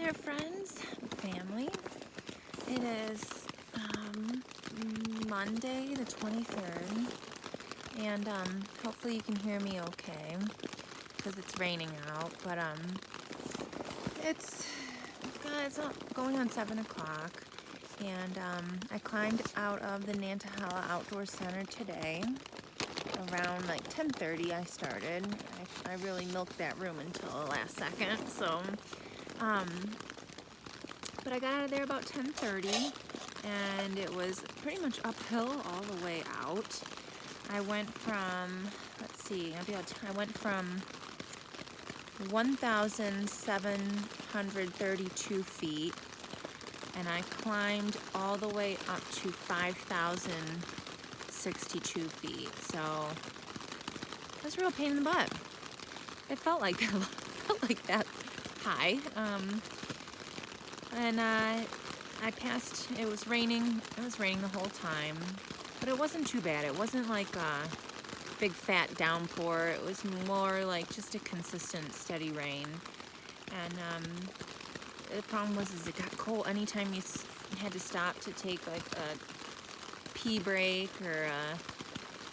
there, friends, family. It is Monday the 23rd, and hopefully you can hear me okay because it's raining out. But it's going on 7 o'clock, and I climbed out of the Nantahala Outdoor Center today. Around like 10:30 I started. I really milked that room until the last second, so but I got out of there about 10:30, and it was pretty much uphill all the way out. I went from, I went from 1,732 feet, and I climbed all the way up to 5,062 feet. So it was a real pain in the butt. It felt like that high. And I passed. It was raining. It was raining the whole time, but it wasn't too bad. It wasn't like a big fat downpour. It was more like just a consistent, steady rain. And the problem was it got cold. Anytime you had to stop to take like a pee break or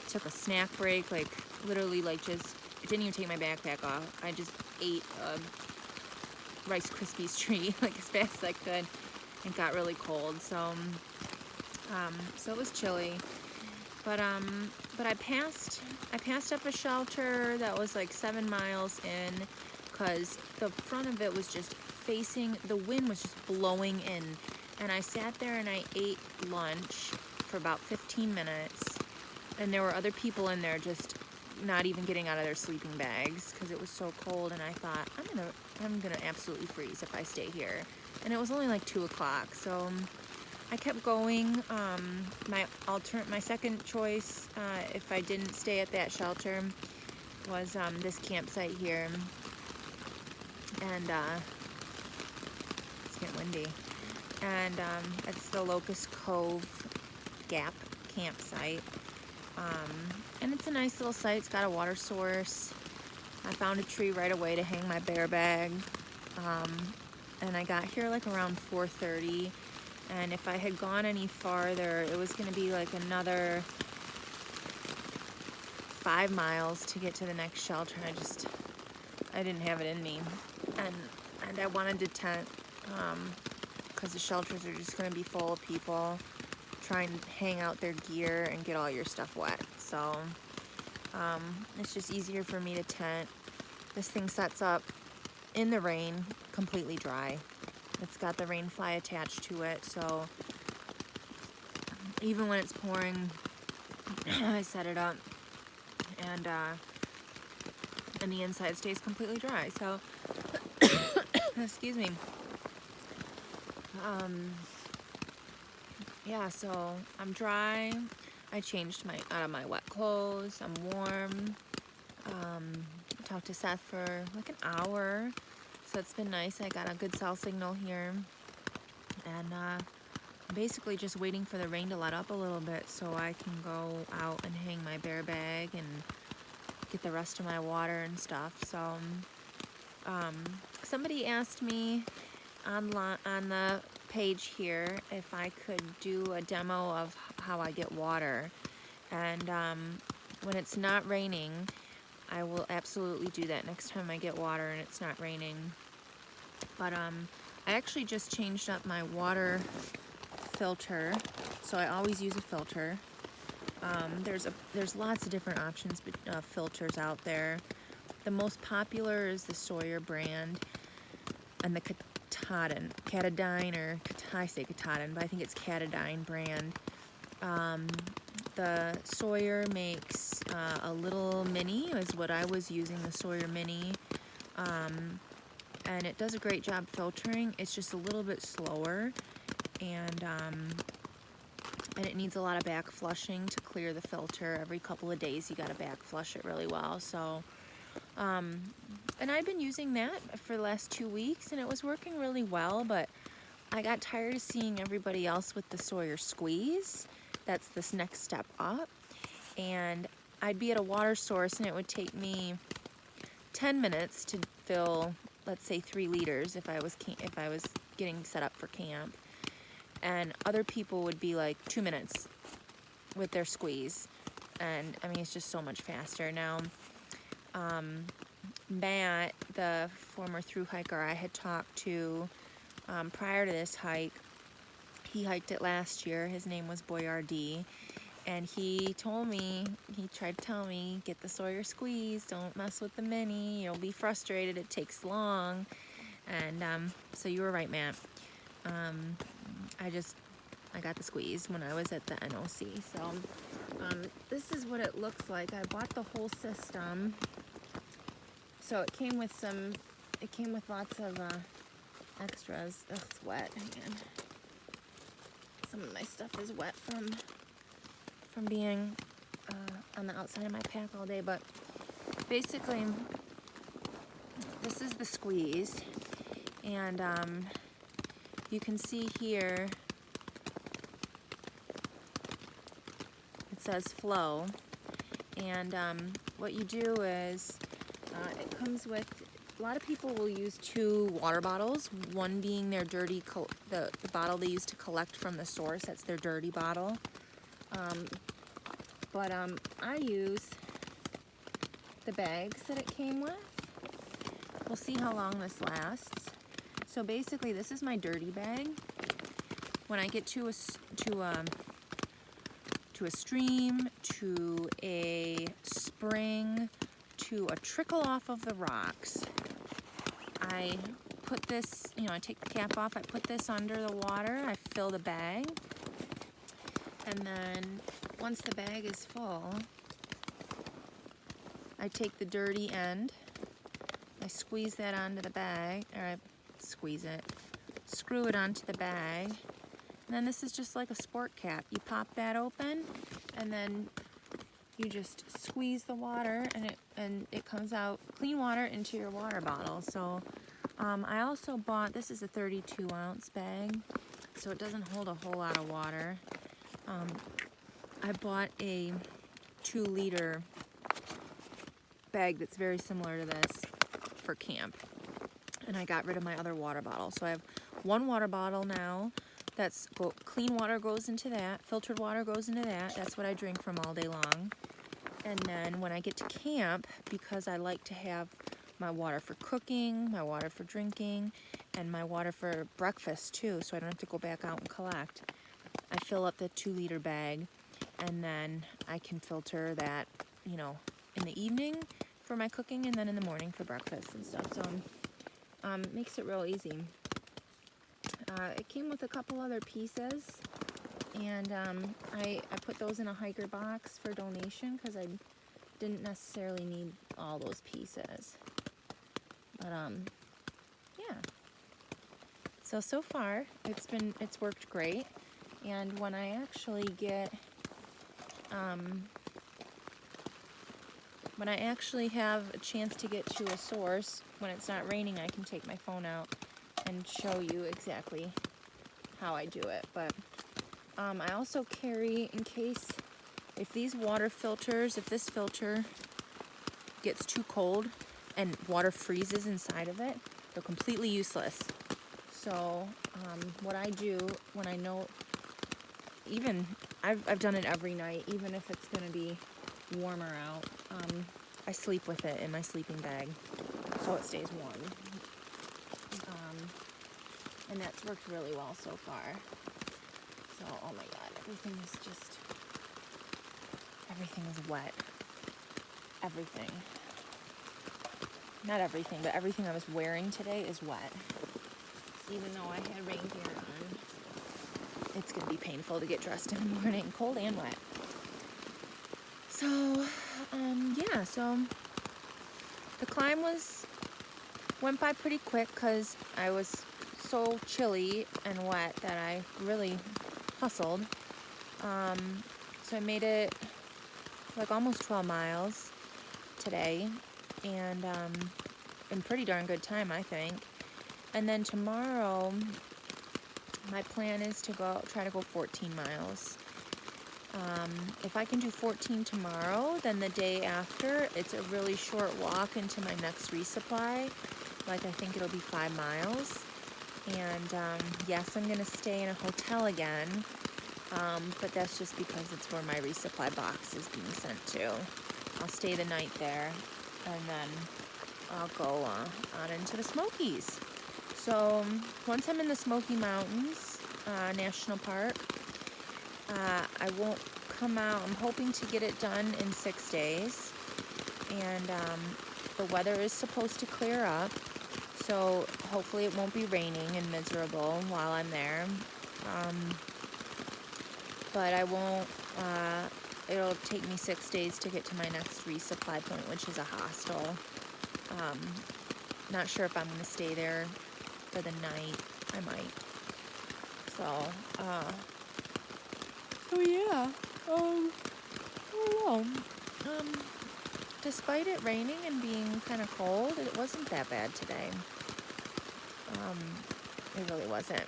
took a snack break, like literally, like just I didn't even take my backpack off. I just ate a Rice Krispies treat like as fast as I could. It got really cold, so it was chilly. But I passed up a shelter that was like 7 miles in, because the front of it was just facing, the wind was just blowing in, and I sat there and I ate lunch for about 15 minutes, and there were other people in there just not even getting out of their sleeping bags because it was so cold, and I thought I'm gonna absolutely freeze if I stay here. And it was only like 2 o'clock, so I kept going. My second choice, if I didn't stay at that shelter, was this campsite here, and it's getting windy, and it's the Locust Cove Gap campsite, and it's a nice little site. It's got a water source. I found a tree right away to hang my bear bag, and I got here like around 4:30, and if I had gone any farther, it was going to be like another 5 miles to get to the next shelter. I didn't have it in me, and I wanted to tent, because the shelters are just going to be full of people trying to hang out their gear and get all your stuff wet. So it's just easier for me to tent. This thing sets up in the rain, completely dry. It's got the rain fly attached to it, so even when it's pouring, I set it up, and the inside stays completely dry. So excuse me. Yeah, so I'm dry. I changed out of my wet clothes. I'm warm. I talked to Seth for like an hour, so it's been nice. I got a good cell signal here, and I'm basically just waiting for the rain to let up a little bit so I can go out and hang my bear bag and get the rest of my water and stuff. So somebody asked me on the page here if I could do a demo of how I get water, and when it's not raining, I will absolutely do that next time I get water and it's not raining. But I actually just changed up my water filter, so I always use a filter. There's lots of different options of filters out there. The most popular is the Sawyer brand, and the Katadyn, or I say Katadyn, but I think it's Katadyn brand. The Sawyer makes a little mini, is what I was using, the Sawyer mini, and it does a great job filtering. It's just a little bit slower, and it needs a lot of back flushing to clear the filter. Every couple of days you got to back flush it really well. So and I've been using that for the last 2 weeks, and it was working really well, but I got tired of seeing everybody else with the Sawyer Squeeze. That's this next step up, and I'd be at a water source and it would take me 10 minutes to fill let's say 3 liters if I was getting set up for camp, and other people would be like 2 minutes with their squeeze. And I mean, it's just so much faster. Now, Matt, the former through hiker I had talked to prior to this hike, he hiked it last year. His name was Boyardee. And he told me, he tried to tell me, get the Sawyer squeeze, don't mess with the mini, you'll be frustrated, it takes long. And so you were right, Matt. I got the squeeze when I was at the NOC. So this is what it looks like. I bought the whole system. So it came with lots of extras. Ugh, it's wet, man. Some of my stuff is wet from being on the outside of my pack all day, but basically this is the squeeze, and you can see here it says flow, and what you do is it comes with, a lot of people will use 2 water bottles, one being their dirty, the bottle they use to collect from the source, that's their dirty bottle. But I use the bags that it came with. We'll see how long this lasts. So basically, this is my dirty bag. When I get to a stream, to a spring, to a trickle off of the rocks, I put this, I take the cap off, I put this under the water, I fill the bag, and then once the bag is full, I take the dirty end, I squeeze that onto the bag, or I screw it onto the bag, and then this is just like a sport cap. You pop that open, and then you just squeeze the water, and it comes out clean water into your water bottle. So I also bought, this is a 32 ounce bag, so it doesn't hold a whole lot of water. I bought a 2 liter bag that's very similar to this for camp, and I got rid of my other water bottle. So I have 1 water bottle now. That's clean water goes into that, filtered water goes into that. That's what I drink from all day long. And then when I get to camp, because I like to have my water for cooking, my water for drinking, and my water for breakfast too, so I don't have to go back out and collect, I fill up the 2 liter bag, and then I can filter that, in the evening for my cooking, and then in the morning for breakfast and stuff. So makes it real easy. It came with a couple other pieces, and I put those in a hiker box for donation because I didn't necessarily need all those pieces. But yeah. So far it's worked great. And when I actually have a chance to get to a source, when it's not raining, I can take my phone out and show you exactly how I do it. But I also carry, in case, if this filter gets too cold and water freezes inside of it, they're completely useless. So what I do when I know, even I've done it every night, even if it's going to be warmer out, I sleep with it in my sleeping bag so it stays warm. And that's worked really well so far. So, oh my god, everything is wet. Everything. Not everything, but everything I was wearing today is wet. Even though I had rain gear on, it's going to be painful to get dressed in the morning, cold and wet. So, yeah, so the climb went by pretty quick because I was so chilly and wet that I really hustled. So I made it like almost 12 miles today, and in pretty darn good time, I think. And then tomorrow, my plan is to try to go 14 miles. If I can do 14 tomorrow, then the day after, it's a really short walk into my next resupply. like I think it'll be 5 miles. And yes, I'm gonna stay in a hotel again, but that's just because it's where my resupply box is being sent to. I'll stay the night there, and then I'll go on into the Smokies. So once I'm in the Smoky Mountains National Park, I won't come out. I'm hoping to get it done in 6 days, and the weather is supposed to clear up, so hopefully it won't be raining and miserable while I'm there. But I won't, it'll take me 6 days to get to my next resupply point, which is a hostel. Not sure if I'm going to stay there for the night. I might. So, yeah. I don't know. Despite it raining and being kind of cold, it wasn't that bad today. It really wasn't.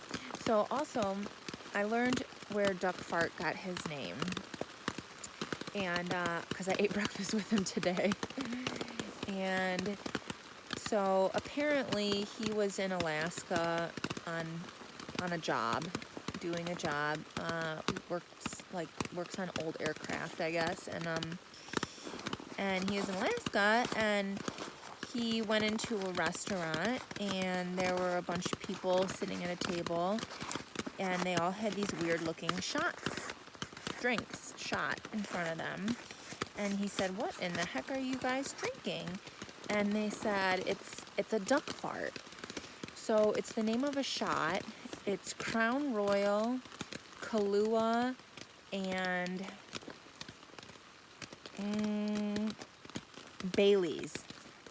So also, I learned where Duck Fart got his name. And, because I ate breakfast with him today. And so apparently he was in Alaska on a job, doing a job. Works on old aircraft, I guess. And he was in Alaska, and he went into a restaurant, and there were a bunch of people sitting at a table, and they all had these weird-looking drinks shot in front of them. And he said, "What in the heck are you guys drinking?" And they said, it's a duck fart. So it's the name of a shot. It's Crown Royal, Kahlua, and Bailey's.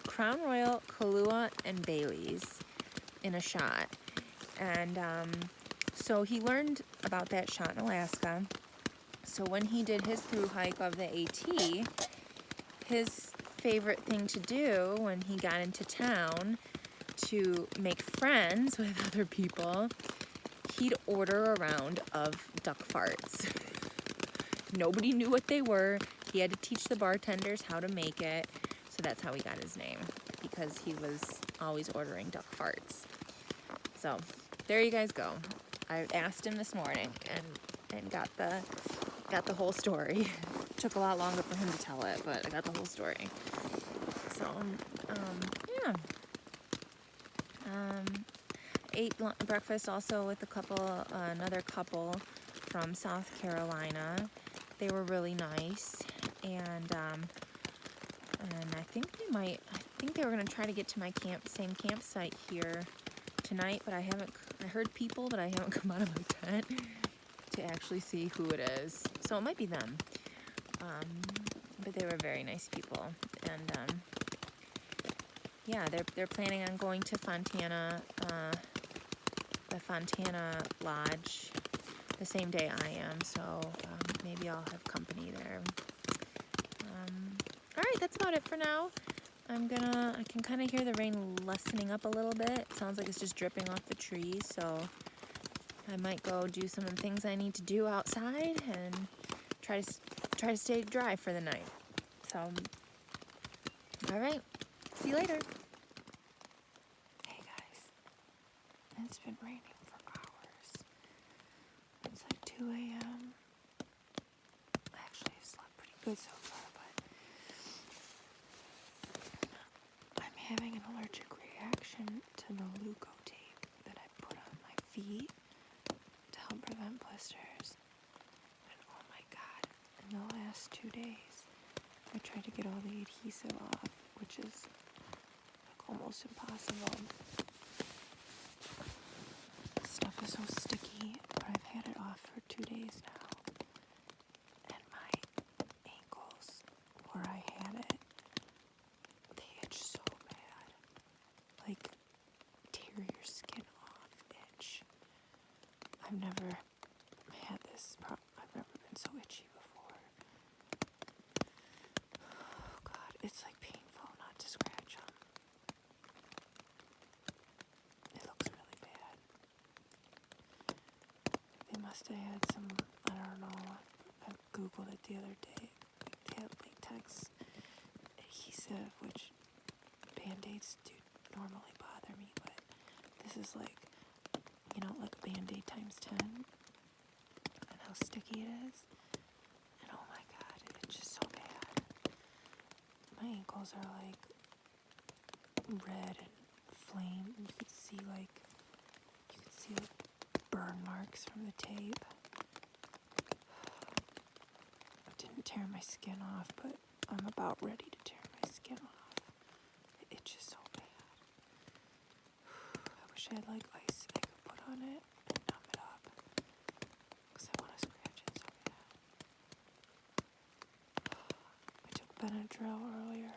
Crown Royal, Kahlua, and Bailey's in a shot. And so he learned about that shot in Alaska. So when he did his through hike of the AT, his favorite thing to do when he got into town to make friends with other people, he'd order a round of duck farts. Nobody knew what they were. He had to teach the bartenders how to make it. So that's how he got his name, because he was always ordering duck farts. So there you guys go. I asked him this morning and got the whole story. Took a lot longer for him to tell it, but I got the whole story. So, yeah. Ate breakfast also with another couple from South Carolina. They were really nice, and I think they were gonna try to get to my same campsite here tonight, but I heard people, but I haven't come out of my tent to actually see who it is. So it might be them. But they were very nice people, and yeah, they're planning on going to Fontana, the Fontana Lodge, the same day I am. So maybe I'll have company there. All right, that's about it for now. I can kind of hear the rain lessening up a little bit. It sounds like it's just dripping off the trees, so I might go do some of the things I need to do outside and try to stay dry for the night. So, all right, see you later. Hey guys, it's been raining for hours. It's like 2 a.m. Actually, I've slept pretty good so far, but I'm having an allergic reaction to the leukotape that I put on my feet to help prevent blisters. And oh my god, in the last 2 days, I tried to get all the adhesive off, which is like almost impossible. This stuff is so sticky, but I've had it off for 2 days now. And my ankles, where I had it, they itch so bad. Like, tear your skin off itch. I've never had this problem. I've never been so itchy before. Oh god, it's like painful not to scratch them. It looks really bad. They must have had some, I don't know, I googled it the other day. They had latex adhesive, which Band-Aids do normally bother this is like, you know, like a Band-Aid times 10, and how sticky it is. And oh my god, it's just so bad. My ankles are like red and flame. You could see like burn marks from the tape. I didn't tear my skin off, but I'm about ready to tear my skin off. It itches so bad. I wish I had like ice I could put on it and numb it up, because I want to scratch it so bad. I took Benadryl earlier,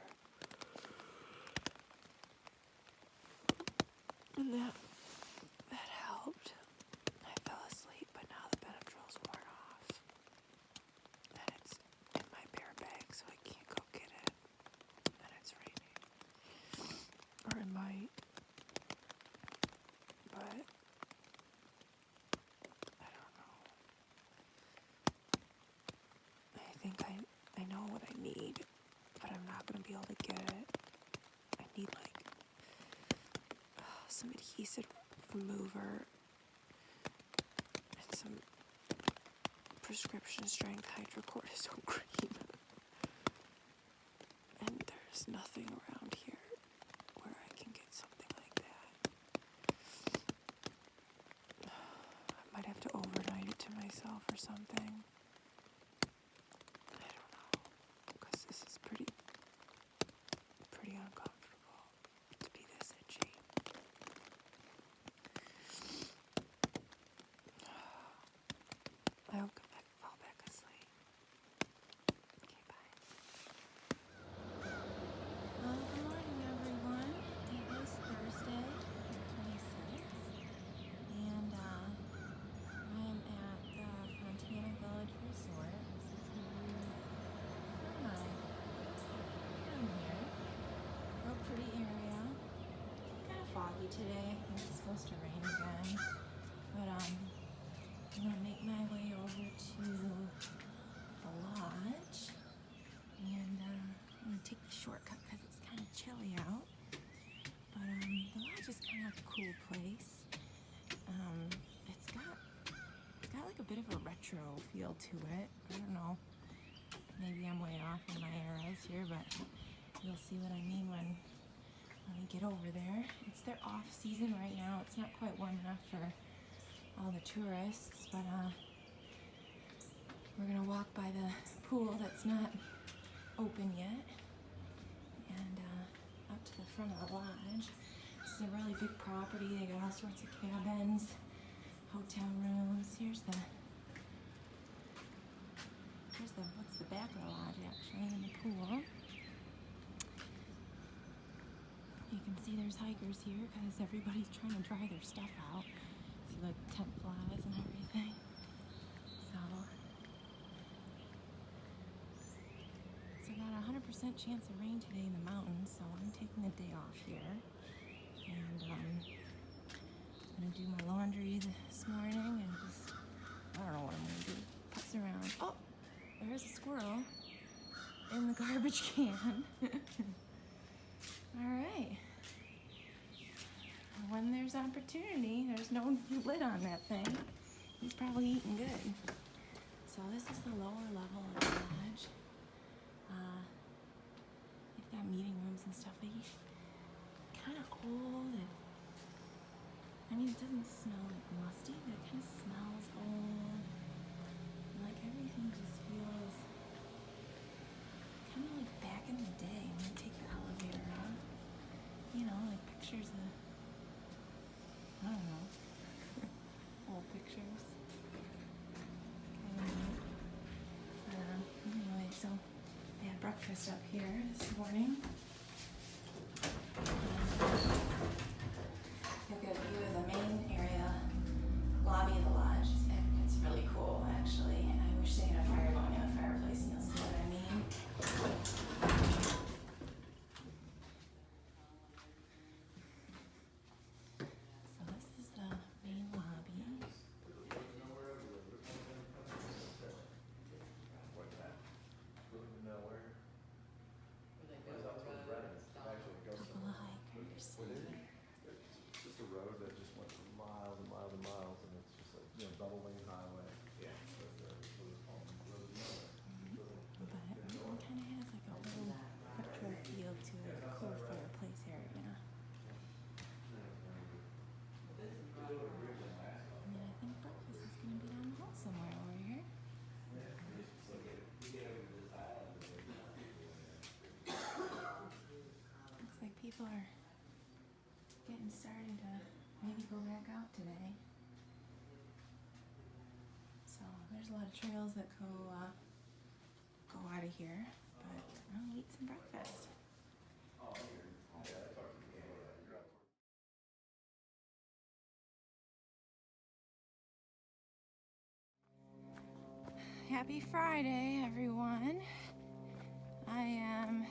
and that helped. I fell asleep, but now the Benadryl's worn off, and it's in my bear bag, so I can't go get it, and it's raining. Or it might, but I don't know. I think I know what I need, but I'm not going to be able to get it. I need like some adhesive remover and some prescription strength hydrocortisone cream. And there's nothing around here where I can get something like that. I might have to overnight it to myself or something. I don't know, because this is pretty uncomfortable to be this itchy. I'll fall back asleep. Okay, bye. Well, good morning, everyone. It is Thursday, the 26th, and I'm at the Fontana Village Resort. This is the view from my room here. Real pretty area. Kind of foggy today. I think it's supposed to rain again. But I'm gonna make my way over to the lodge, and I'm gonna take the shortcut because it's kind of chilly out. But the lodge is kind of a cool place. It's got like a bit of a retro feel to it. I don't know. Maybe I'm way off in my eras here, but you'll see what I mean when we get over there. It's their off season right now. It's not quite warm enough for all the tourists, but we're gonna walk by the pool that's not open yet, and up to the front of the lodge. This is a really big property. They got all sorts of cabins, hotel rooms. Here's the what's the back of the lodge actually, in the pool. You can see there's hikers here because everybody's trying to dry their stuff out. See like tent flies and everything. So it's about 100% chance of rain today in the mountains, so I'm taking a day off here. And I'm gonna do my laundry this morning and just, I don't know what I'm gonna do. Putz around. Oh, there's a squirrel in the garbage can. All right. When there's opportunity, there's no lid on that thing. He's probably eating good. So this is the lower level of the lodge. They've got meeting rooms and stuff. They kind of old. And, I mean, it doesn't smell like musty, but it kind of smells old. And, like everything just feels kind of like back in the day when you take the elevator out. You know, like pictures of, I don't know, old pictures. Anyway, so I had breakfast up here this morning. You'll get a view of the main area, lobby of the lodge. It's really cool, actually. I wish they had a fire going in the fireplace, and you'll see what I mean. So this is the main lobby. double lane highway. Yeah. But it kind of has like a little retro feel to it, cool fireplace area. And then I think breakfast is going to be down the hall somewhere over here. Looks like people are getting started to maybe go back out today. So there's a lot of trails that go out of here, but I'll eat some breakfast. Happy Friday, everyone. I am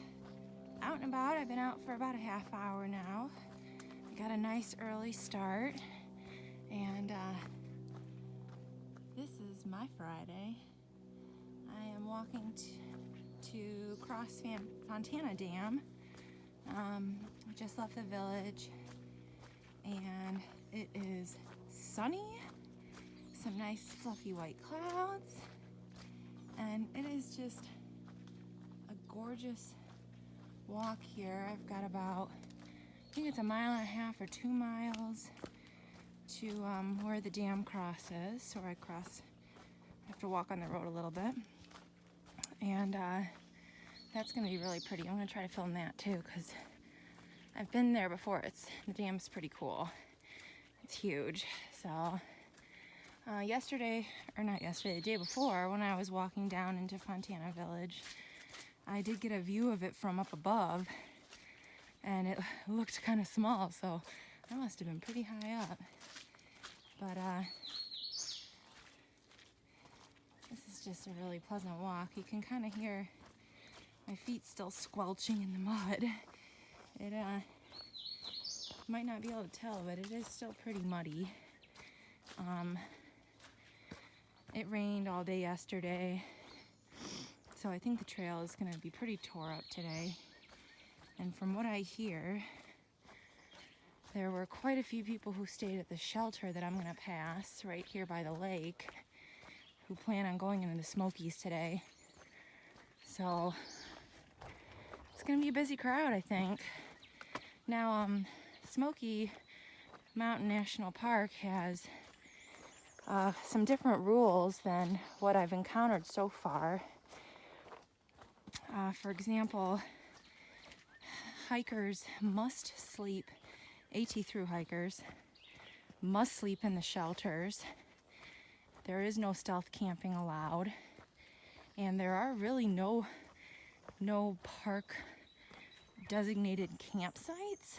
out and about. I've been out for about a half hour now. I got a nice early start, and this is my Friday. I am walking to cross Fontana Dam. I just left the village, and it is sunny, some nice fluffy white clouds, and it is just a gorgeous walk here. I've got about, I think it's 1.5 miles or 2 miles to where the dam crosses. So I have to walk on the road a little bit, and that's gonna be really pretty. I'm gonna try to film that too, because I've been there before. The dam's pretty cool. It's huge. So the day before, when I was walking down into Fontana Village, I did get a view of it from up above, and it looked kind of small, so I must have been pretty high up. But this is just a really pleasant walk. You can kind of hear my feet still squelching in the mud. It might not be able to tell, but it is still pretty muddy. It rained all day yesterday, so I think the trail is going to be pretty tore up today. And from what I hear, there were quite a few people who stayed at the shelter that I'm going to pass right here by the lake, who plan on going into the Smokies today. So it's going to be a busy crowd, I think. Now, Smoky Mountain National Park has some different rules than what I've encountered so far. For example, hikers must sleep, Thru hikers must sleep in the shelters. There is no stealth camping allowed, and there are really no park designated campsites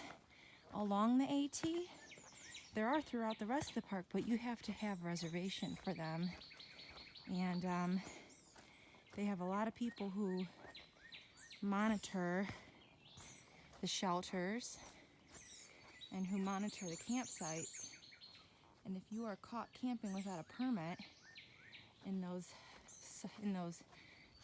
along the AT. There are throughout the rest of the park, but you have to have reservation for them. And they have a lot of people who monitor the shelters and who monitor the campsites. And if you are caught camping without a permit in those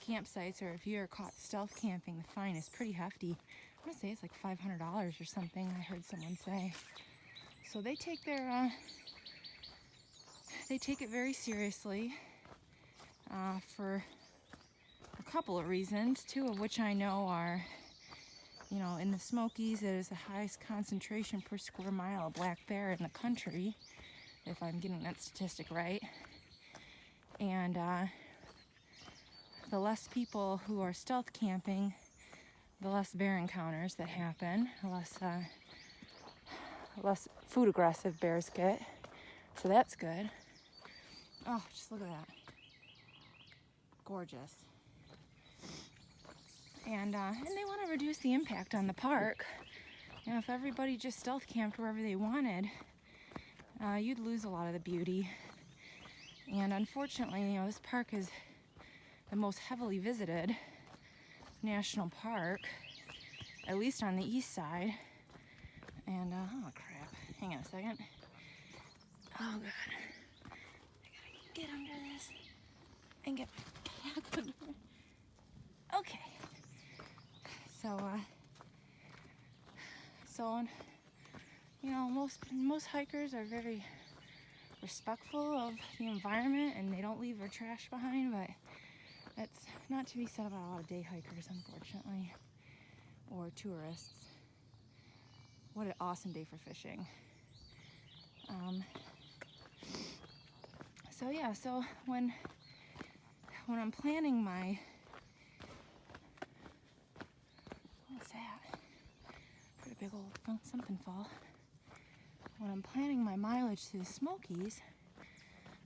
campsites, or if you're caught stealth camping, the fine is pretty hefty. I'm gonna say it's like $500 or something, I heard someone say. So they take it very seriously for a couple of reasons, two of which I know are, in the Smokies, it is the highest concentration per square mile of black bear in the country, if I'm getting that statistic right. And the less people who are stealth camping, the less bear encounters that happen, less food aggressive bears get. So that's good. Oh, just look at that. Gorgeous. And they want to reduce the impact on the park. If everybody just stealth camped wherever they wanted, you'd lose a lot of the beauty. And unfortunately, this park is the most heavily visited national park, at least on the east side. And oh crap, hang on a second. Oh god, I gotta get under this and get my back under it. Okay, so most hikers are very respectful of the environment and they don't leave their trash behind, but that's not to be said about a lot of day hikers, unfortunately, or tourists. What an awesome day for fishing. So yeah, so when I'm planning my, what was that? Heard a big old something fall. When I'm planning my mileage to the Smokies,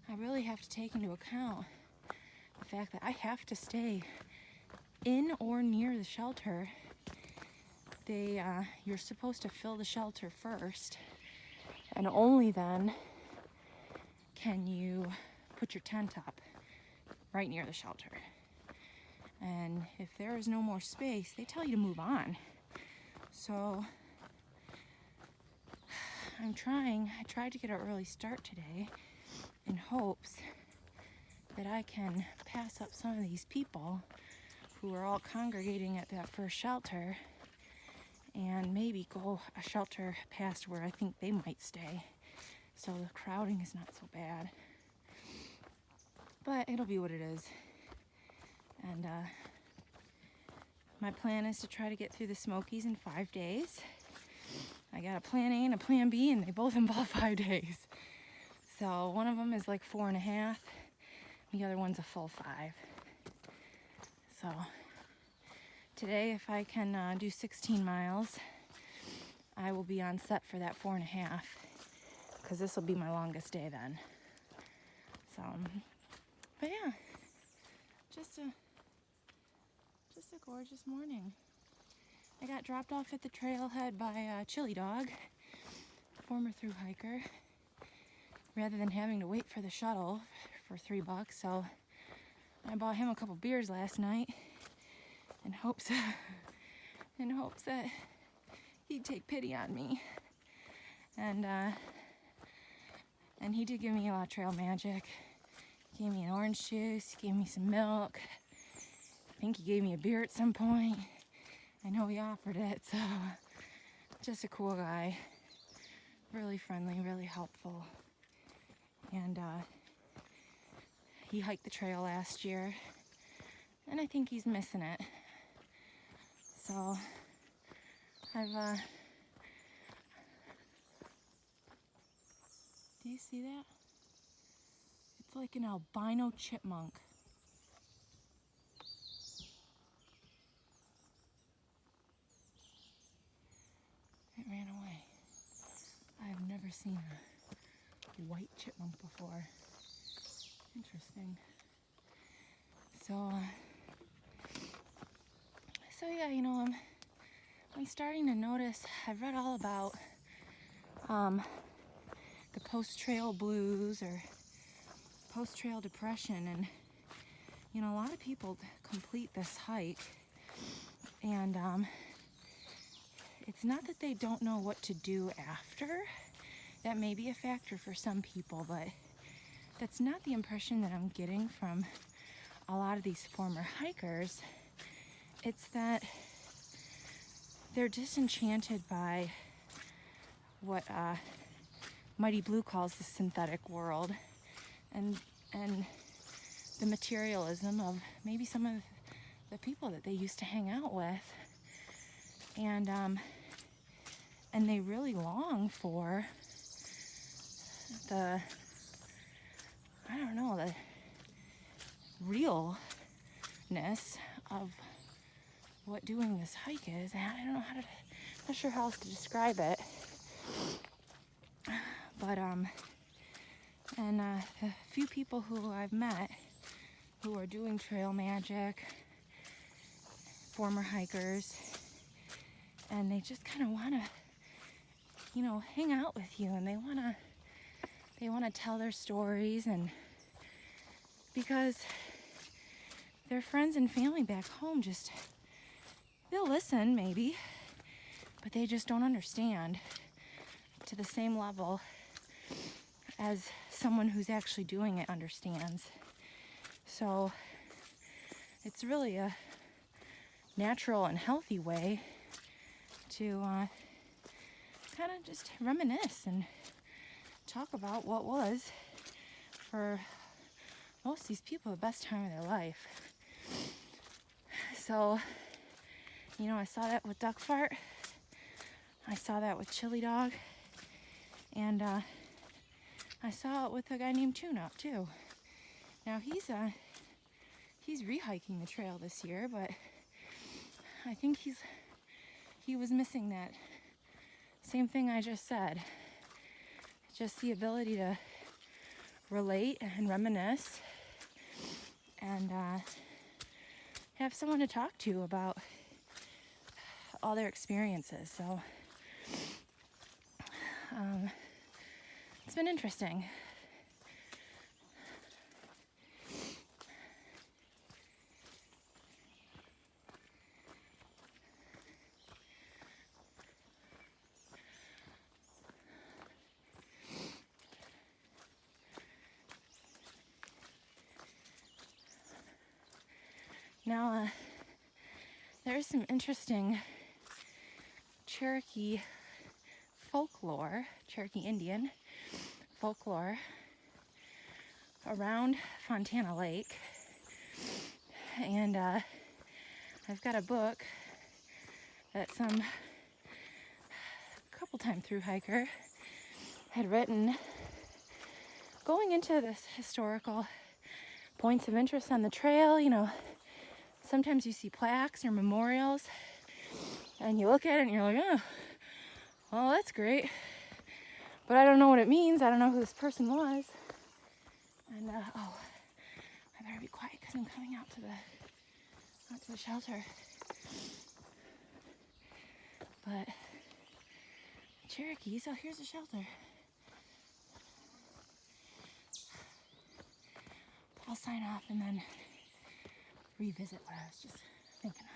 I really have to take into account the fact that I have to stay in or near the shelter. You're supposed to fill the shelter first, and only then can you put your tent up right near the shelter. And if there is no more space, they tell you to move on. So I tried to get an early start today in hopes that I can pass up some of these people who are all congregating at that first shelter and maybe go a shelter past where I think they might stay, so the crowding is not so bad. But it'll be what it is. And my plan is to try to get through the Smokies in 5 days. I got a plan A and a plan B, and they both involve 5 days. So one of them is like 4.5, the other one's a full 5. So today, if I can do 16 miles, I will be on set for that 4.5, because this will be my longest day then. So, but yeah, just a gorgeous morning. I got dropped off at the trailhead by Chili Dog, former Thru hiker, rather than having to wait for the shuttle for $3. So I bought him a couple beers last night in hopes that he'd take pity on me. And he did give me a lot of trail magic. He gave me an orange juice, he gave me some milk. I think he gave me a beer at some point. I know he offered it, so just a cool guy. Really friendly, really helpful. And he hiked the trail last year, and I think he's missing it. So I've do you see that? It's like an albino chipmunk. It ran away. I've never seen a white chipmunk before. Interesting. So yeah, you know, I'm starting to notice. I've read all about the post-trail blues or post-trail depression, and you know, a lot of people complete this hike, and it's not that they don't know what to do after. That may be a factor for some people, but that's not the impression that I'm getting from a lot of these former hikers. It's that they're disenchanted by what Mighty Blue calls the synthetic world, and the materialism of maybe some of the people that they used to hang out with, and they really long for the realness of what doing this hike is. And I don't know not sure how else to describe it. But and a few people who I've met who are doing trail magic, former hikers, and they just kind of want to, you know, hang out with you, and they want to tell their stories, and because their friends and family back home just, they'll listen maybe, but they just don't understand to the same level as someone who's actually doing it understands. So it's really a natural and healthy way to kind of just reminisce and talk about what was, for most of these people, the best time of their life. So, you know, I saw that with Duck Fart. I saw that with Chili Dog. And I saw it with a guy named Tune Up too. Now he's rehiking the trail this year, but I think he was missing that same thing I just said. Just the ability to relate and reminisce and have someone to talk to about all their experiences. So it's been interesting. Now, there's some interesting Cherokee folklore, Cherokee Indian folklore around Fontana Lake. And I've got a book that some couple-time through hiker had written going into this historical points of interest on the trail. You know, sometimes you see plaques or memorials and you look at it and you're like, oh, well, that's great. But I don't know what it means. I don't know who this person was. And, oh, I better be quiet because I'm coming out to the shelter. But Cherokees, oh, here's a shelter. I'll sign off and then revisit what I was just thinking of.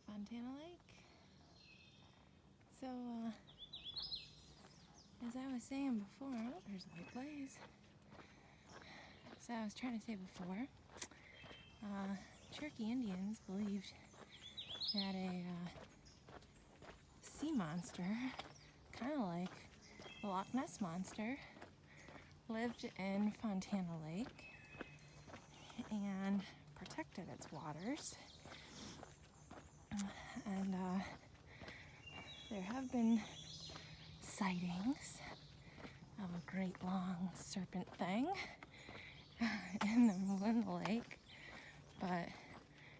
Fontana Lake. So, as I was saying before, oh, there's a white blaze. So I was trying to say before, Cherokee Indians believed that a sea monster, kind of like the Loch Ness Monster, lived in Fontana Lake and protected its waters. And there have been sightings of a great long serpent thing in the lake, but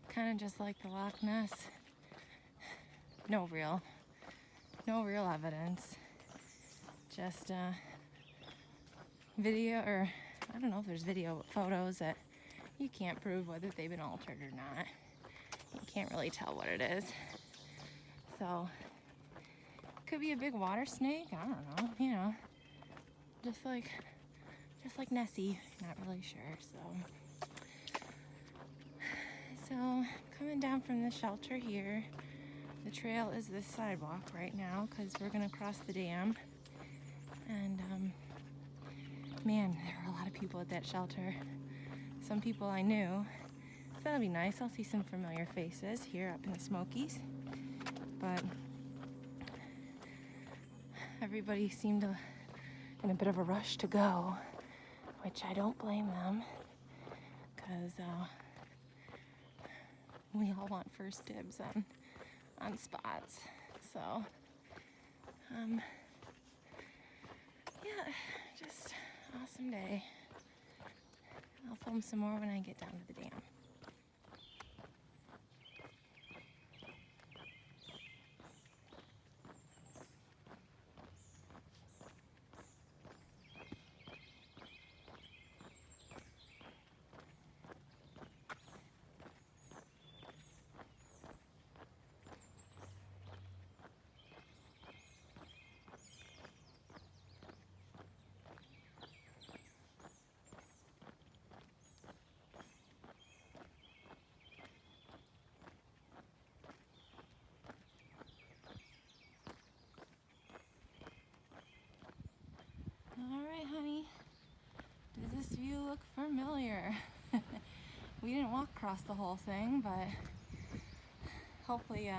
kind of just like the Loch Ness, no real evidence, just video, or I don't know if there's video, but photos that you can't prove whether they've been altered or not. You can't really tell what it is. So, could be a big water snake, I don't know, you know, just like Nessie, not really sure. So coming down from the shelter here, the trail is this sidewalk right now because we're gonna cross the dam. And man, there were a lot of people at that shelter. Some people I knew, so that'll be nice. I'll see some familiar faces here up in the Smokies. But everybody seemed in a bit of a rush to go, which I don't blame them, because we all want first dibs on spots. So, yeah, just awesome day. I'll film some more when I get down to the dam. walk across the whole thing, but hopefully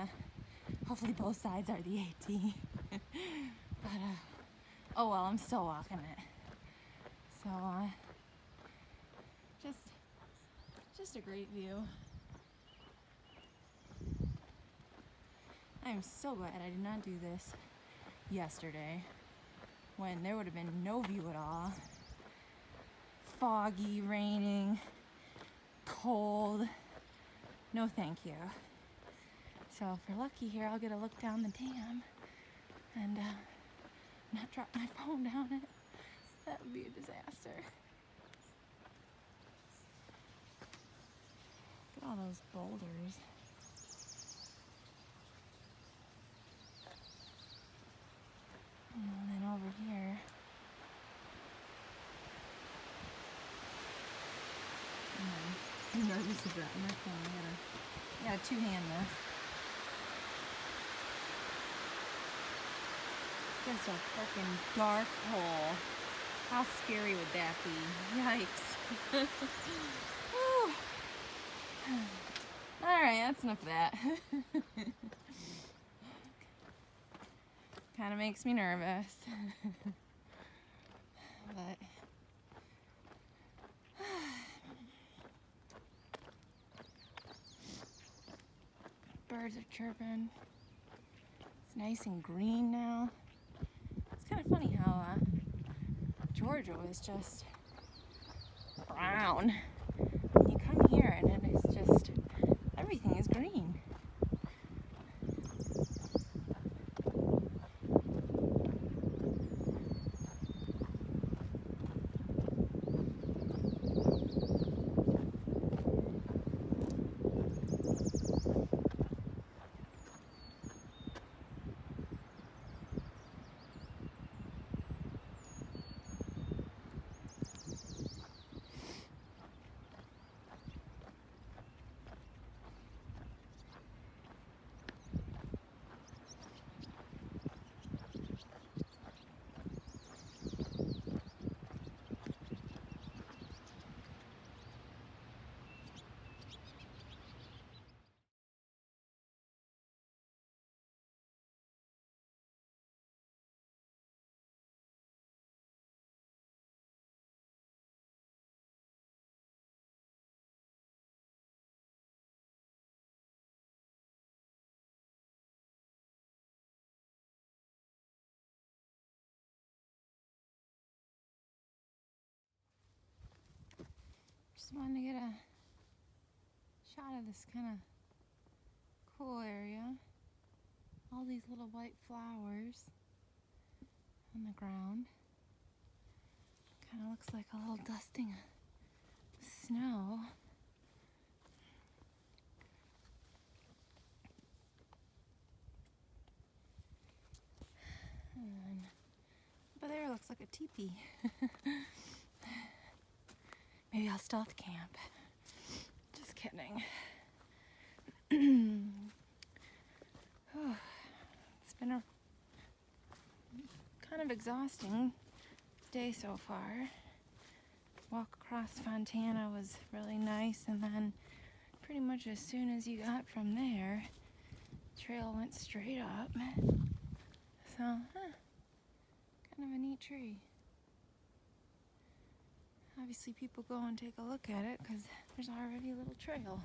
both sides are the AT. But oh well, I'm still walking it. So just a great view. I am so glad I did not do this yesterday when there would have been no view at all. Foggy, raining, cold. No thank you. So if we're lucky here, I'll get a look down the dam and not drop my phone down it. That would be a disaster. Look at all those boulders. And then over here, I'm nervous to drop my phone. I gotta two-hand this. Just a freaking dark hole. How scary would that be? Yikes. Whew. Alright, that's enough of that. Kind of makes me nervous. But birds are chirping. It's nice and green now. It's kind of funny how Georgia was just brown. You come here and it's just everything is green. Just wanted to get a shot of this kind of cool area. All these little white flowers on the ground. Kind of looks like a little dusting of snow. And, but there looks like a teepee. Maybe I'll stealth camp. Just kidding. Oh, it's been a kind of exhausting day so far. Walk across Fontana was really nice, and then pretty much as soon as you got from there, trail went straight up. So, kind of a neat tree. Obviously people go and take a look at it because there's already a little trail.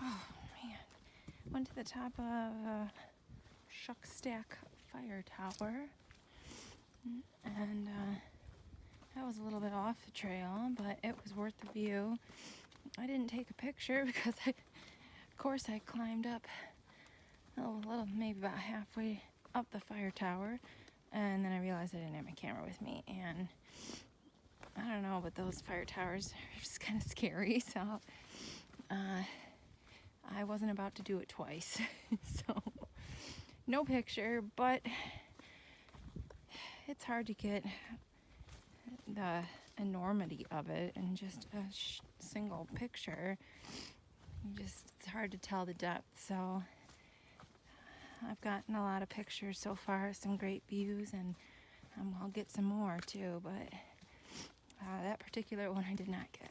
Oh man, went to the top of Shuck Stack Fire Tower, and that was a little bit off the trail, but it was worth the view. I didn't take a picture because of course I climbed up a little, maybe about halfway up the fire tower, and then I realized I didn't have my camera with me, and I don't know, but those fire towers are just kind of scary, so I wasn't about to do it twice. So no picture, but it's hard to get the enormity of it in just a single picture. It's hard to tell the depth, so I've gotten a lot of pictures so far, some great views, and I'll get some more too, but That particular one I did not get.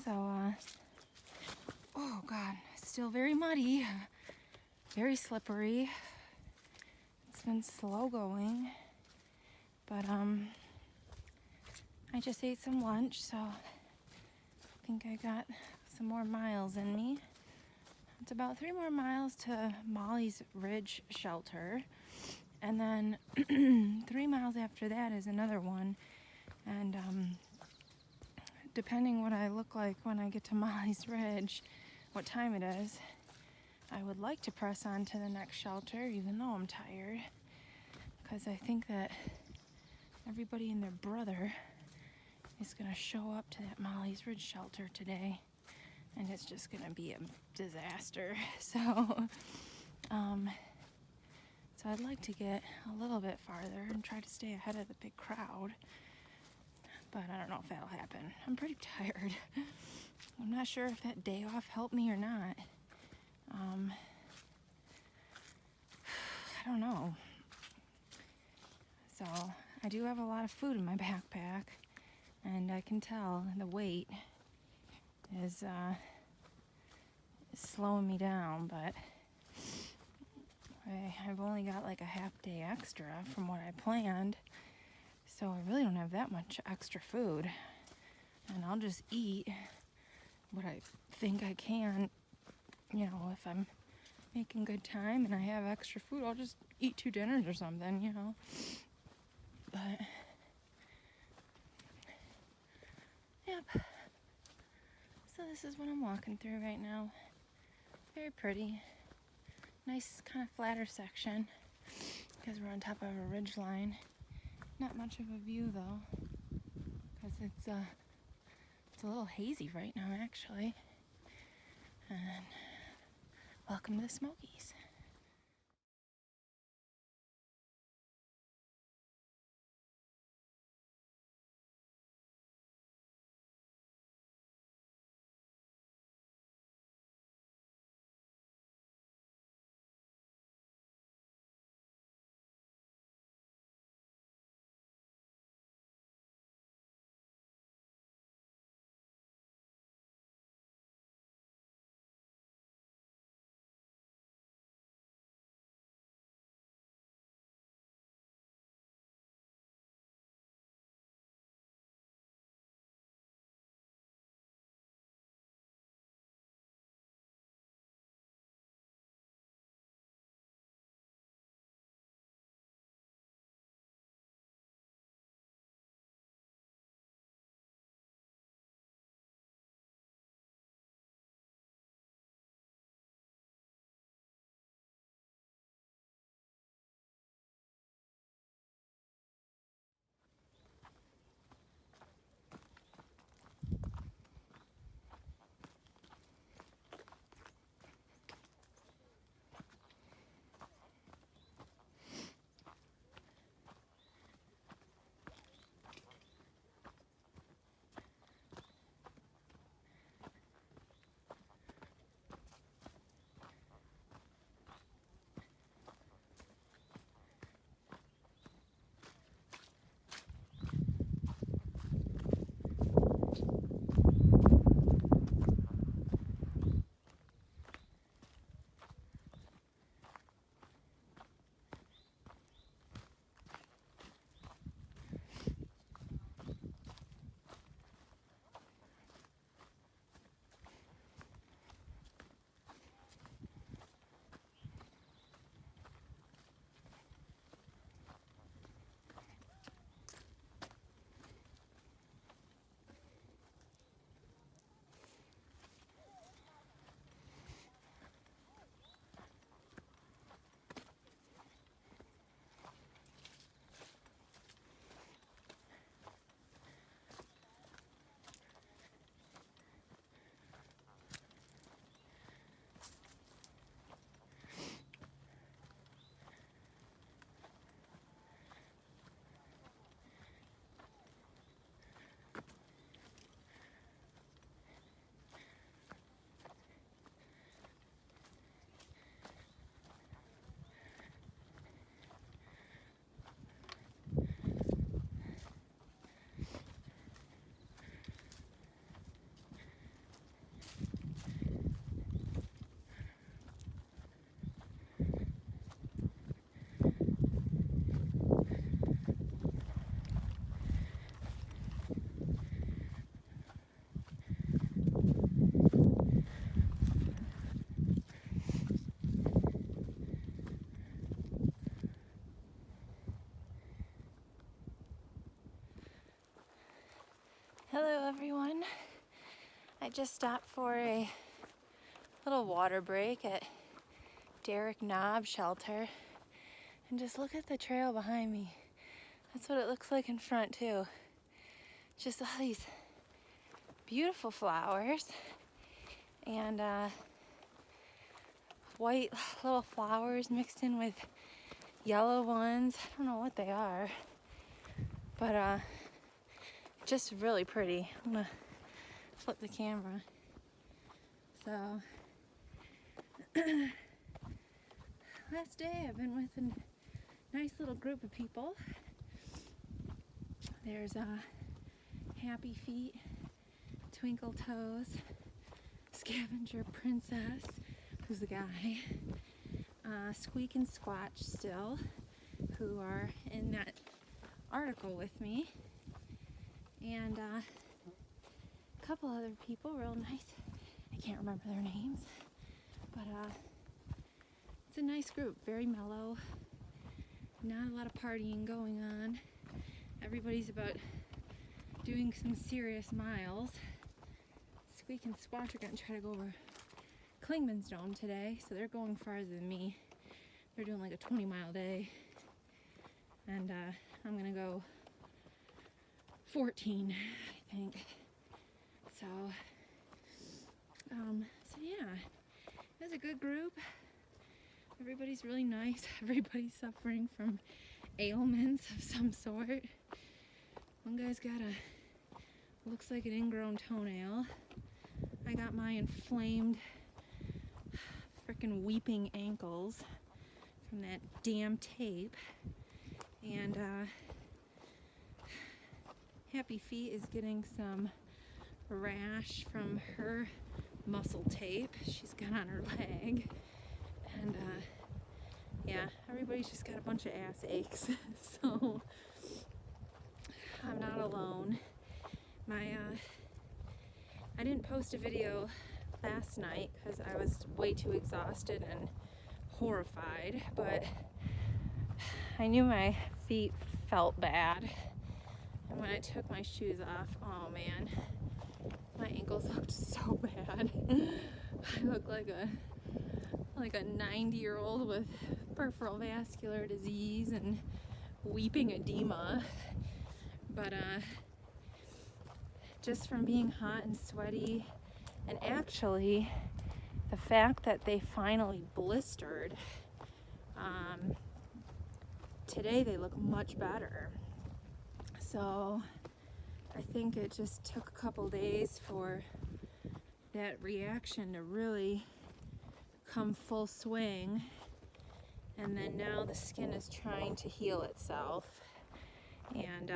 So, oh God, it's still very muddy, very slippery. It's been slow going, but I just ate some lunch, so I think I got some more miles in me. It's about 3 more miles to Molly's Ridge shelter, and then 3 miles after that is another one. And depending what I look like when I get to Molly's Ridge, what time it is, I would like to press on to the next shelter, even though I'm tired, because I think that everybody and their brother is going to show up to that Molly's Ridge shelter today, and it's just going to be a disaster. So I'd like to get a little bit farther and try to stay ahead of the big crowd, but I don't know if that'll happen. I'm pretty tired. I'm not sure if that day off helped me or not. I don't know. So I do have a lot of food in my backpack, and I can tell the weight is slowing me down, but I've only got like a half day extra from what I planned, so I really don't have that much extra food, and I'll just eat what I think I can. You know, if I'm making good time and I have extra food, I'll just eat 2 dinners or something, you know. But yep, so this is what I'm walking through right now. Very pretty, nice kind of flatter section because we're on top of a ridge line. Not much of a view though, because it's a little hazy right now actually. And welcome to the Smokies. Hello everyone. I just stopped for a little water break at Derrick Knob Shelter, and just look at the trail behind me. That's what it looks like in front too. Just all these beautiful flowers and white little flowers mixed in with yellow ones. I don't know what they are, but just really pretty. I'm gonna flip the camera. So last day I've been with a nice little group of people. There's Happy Feet, Twinkle Toes, Scavenger Princess, who's the guy, Squeak and Squatch still, who are in that article with me, and a couple other people, real nice. I can't remember their names, but it's a nice group, very mellow, not a lot of partying going on. Everybody's about doing some serious miles. Squeak and Squatch are going to try to go over Klingman's Dome today, so they're going farther than me. They're doing like a 20-mile day, and I'm going to go 14, I think. So yeah, it was a good group. Everybody's really nice. Everybody's suffering from ailments of some sort. One guy's got looks like an ingrown toenail. I got my inflamed frickin' weeping ankles from that damn tape. And Happy Feet is getting some rash from her muscle tape she's got on her leg. And yeah, everybody's just got a bunch of ass aches. So I'm not alone. I didn't post a video last night because I was way too exhausted and horrified, but I knew my feet felt bad, and when I took my shoes off, oh man, my ankles looked so bad. I look like a 90-year-old with peripheral vascular disease and weeping edema. But just from being hot and sweaty, and actually the fact that they finally blistered, today they look much better. So I think it just took a couple days for that reaction to really come full swing, and then now the skin is trying to heal itself and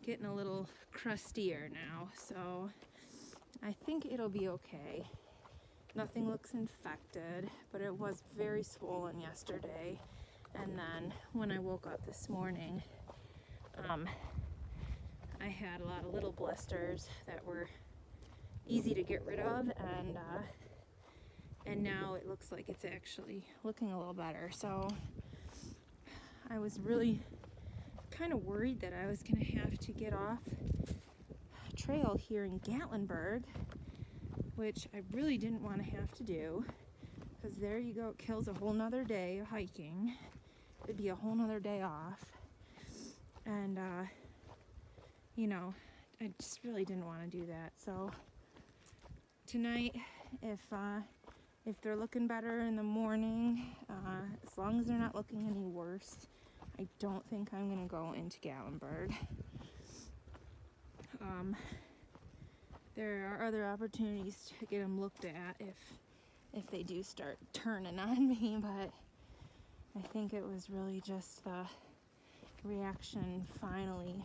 getting a little crustier now, so I think it'll be okay. Nothing looks infected, but it was very swollen yesterday, and then when I woke up this morning, I had a lot of little blisters that were easy to get rid of, and now it looks like it's actually looking a little better. So I was really kind of worried that I was going to have to get off a trail here in Gatlinburg, which I really didn't want to have to do, because there you go, it kills a whole nother day of hiking. It'd be a whole nother day off, and you know, I just really didn't want to do that. So tonight, if they're looking better in the morning, as long as they're not looking any worse, I don't think I'm gonna go into Gatlinburg. There are other opportunities to get them looked at if they do start turning on me, but I think it was really just the reaction finally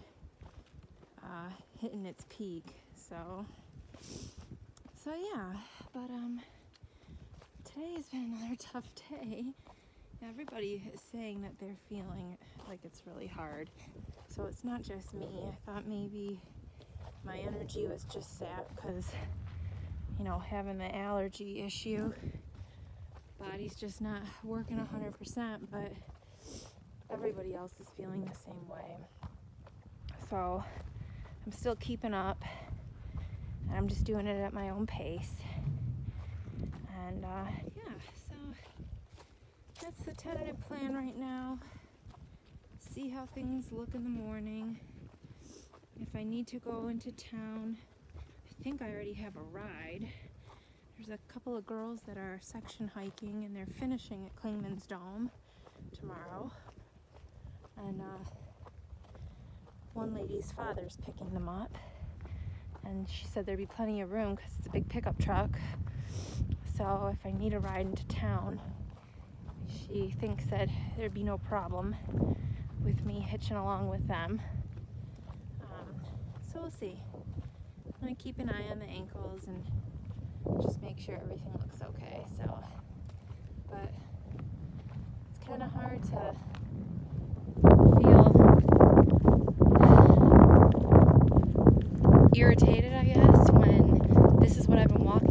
hitting its peak. So yeah, but today has been another tough day. Everybody is saying that they're feeling like it's really hard, so it's not just me. I thought maybe my energy was just sapped because, you know, having the allergy issue, body's just not working 100%, but everybody else is feeling the same way. So I'm still keeping up. And I'm just doing it at my own pace. And yeah, so that's the tentative plan right now. See how things look in the morning. If I need to go into town, I think I already have a ride. There's a couple of girls that are section hiking and they're finishing at Klingman's Dome tomorrow. And one lady's father's picking them up. And she said there'd be plenty of room because it's a big pickup truck. So if I need a ride into town, she thinks that there'd be no problem with me hitching along with them. So we'll see. I'm gonna keep an eye on the ankles and just make sure everything looks okay. So, but it's kind of hard to feel irritated, I guess, when this is what I've been walking